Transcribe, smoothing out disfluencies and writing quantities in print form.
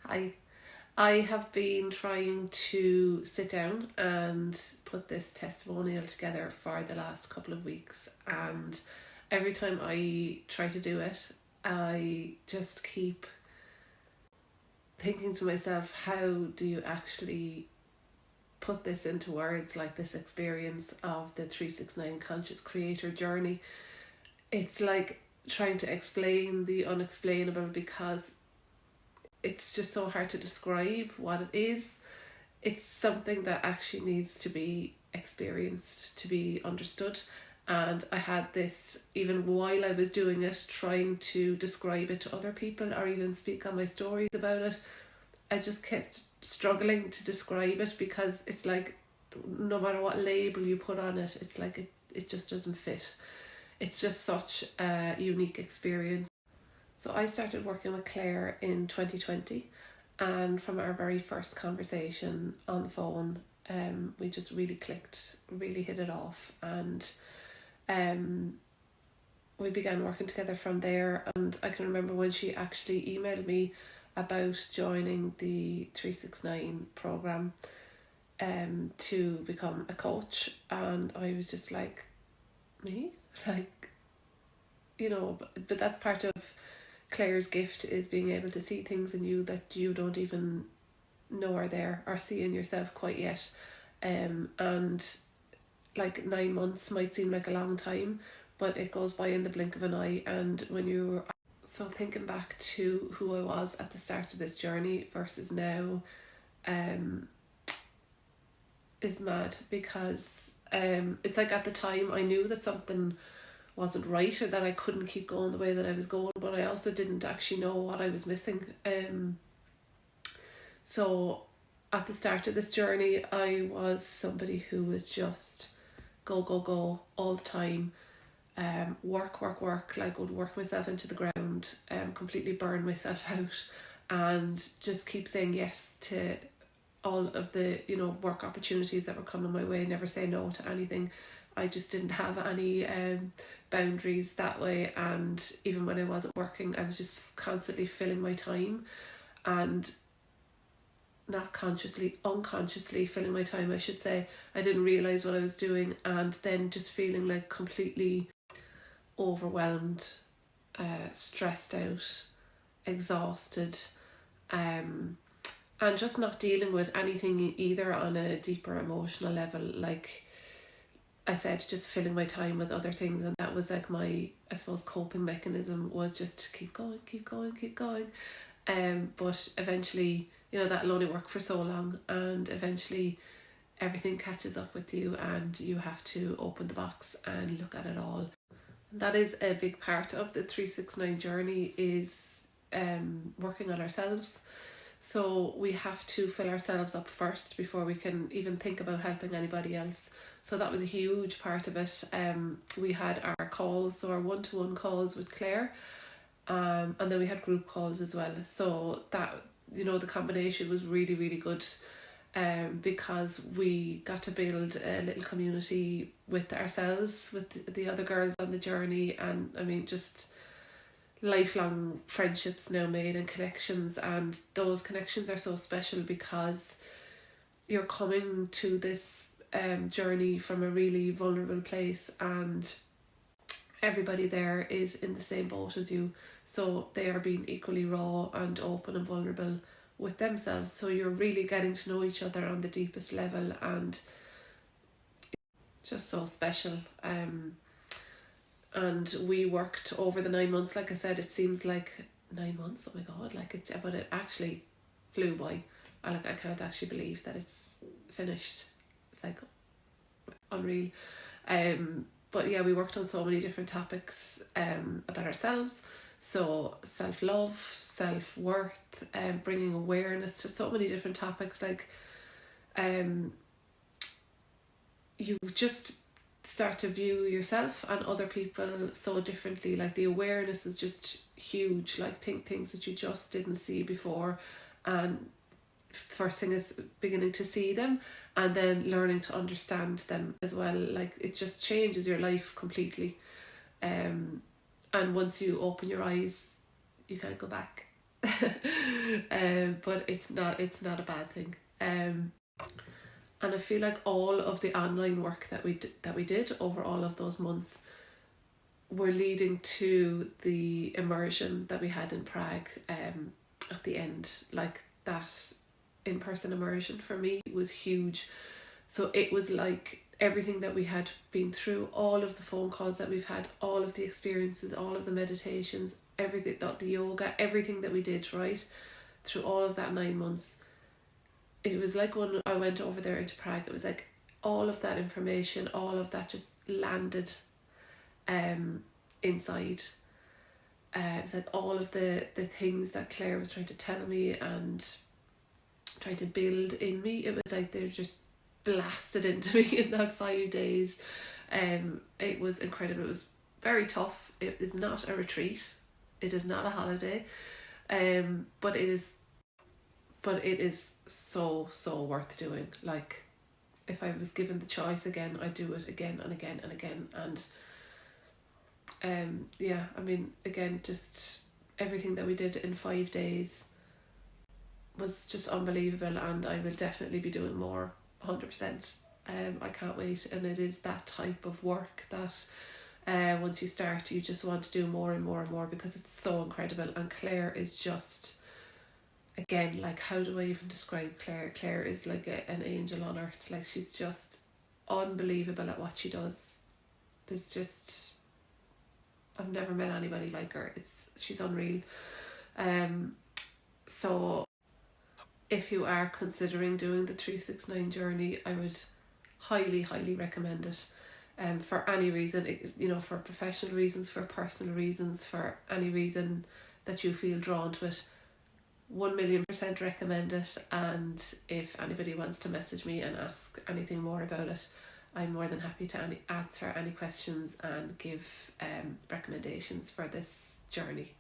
I have been trying to sit down and put this testimonial together for the last couple of weeks, and every time I try to do it, I just keep thinking to myself, how do you actually put this into words, like this experience of the 369 conscious creator journey? It's like trying to explain the unexplainable, because it's just so hard to describe what it is. It's something that actually needs to be experienced to be understood. And I had this, even while I was doing it, trying to describe it to other people or even speak on my stories about it. I just kept struggling to describe it, because it's like no matter what label you put on it, it's like it just doesn't fit. It's just such a unique experience. So I started working with Claire in 2020, and from our very first conversation on the phone, we just really clicked, really hit it off, and we began working together from there. And I can remember when she actually emailed me about joining the 369 program to become a coach, and I was just like, me? Like, but that's part of Claire's gift, is being able to see things in you that you don't even know are there or see in yourself quite yet. And like 9 months might seem like a long time, but it goes by in the blink of an eye. And when you're so thinking back to who I was at the start of this journey versus now, is mad, because it's like at the time I knew that something wasn't right, or that I couldn't keep going the way that I was going, but I also didn't actually know what I was missing. So at the start of this journey, I was somebody who was just go all the time. Work, like would work myself into the ground, completely burn myself out, and just keep saying yes to all of the work opportunities that were coming my way. Never say no to anything. I just didn't have any boundaries that way, and even when I wasn't working, I was just constantly filling my time, and not consciously, unconsciously filling my time, I should say. I didn't realise what I was doing, and then just feeling like completely overwhelmed, stressed out, exhausted, and just not dealing with anything either on a deeper emotional level. Like I said, just filling my time with other things, and that was like my, I suppose, coping mechanism, was just to keep going. But eventually, that'll only work for so long, and eventually everything catches up with you, and you have to open the box and look at it all. That is a big part of the 369 journey, is working on ourselves. So we have to fill ourselves up first before we can even think about helping anybody else. So that was a huge part of it. We had our calls, so our one-to-one calls with Claire, and then we had group calls as well. So that, the combination was really, really good, because we got to build a little community with ourselves, with the other girls on the journey, and I mean, just lifelong friendships now made, and connections. And those connections are so special, because you're coming to this journey from a really vulnerable place, and everybody there is in the same boat as you, so they are being equally raw and open and vulnerable with themselves. So you're really getting to know each other on the deepest level, and just so special. And we worked over the 9 months. Like I said, it seems like 9 months, oh my god, but it actually flew by. I can't actually believe that it's finished. It's like unreal. But yeah, we worked on so many different topics about ourselves. So self-love, self-worth, bringing awareness to so many different topics. Like you just start to view yourself and other people so differently. Like the awareness is just huge. Like things that you just didn't see before, and first thing is beginning to see them, and then learning to understand them as well. Like it just changes your life completely. And once you open your eyes, you can't go back. But it's not a bad thing. And I feel like all of the online work that we did over all of those months were leading to the immersion that we had in Prague at the end. Like, that in-person immersion for me was huge. So it was like everything that we had been through, all of the phone calls that we've had, all of the experiences, all of the meditations, everything, the yoga, everything that we did, right, through all of that 9 months. It was like when I went over there into Prague, it was like all of that information, all of that just landed inside. It was like all of the things that Claire was trying to tell me and trying to build in me, it was like they were just blasted into me in that 5 days. It was incredible. It was very tough. It is not a retreat. It is not a holiday. But it is so worth doing. Like, if I was given the choice again, I'd do it again and again and again. And yeah, I mean, again, just everything that we did in 5 days was just unbelievable, and I will definitely be doing more, 100%. I can't wait. And it is that type of work that once you start, you just want to do more and more and more, because it's so incredible. And Claire is just, again, like, how do I even describe Claire? Claire is like an angel on earth. Like, she's just unbelievable at what she does. There's just, I've never met anybody like her. She's unreal. So if you are considering doing the 369 journey, I would highly recommend it. For any reason, for professional reasons, for personal reasons, for any reason that you feel drawn to it, 1,000,000% recommend it. And if anybody wants to message me and ask anything more about it, I'm more than happy to answer any questions and give recommendations for this journey.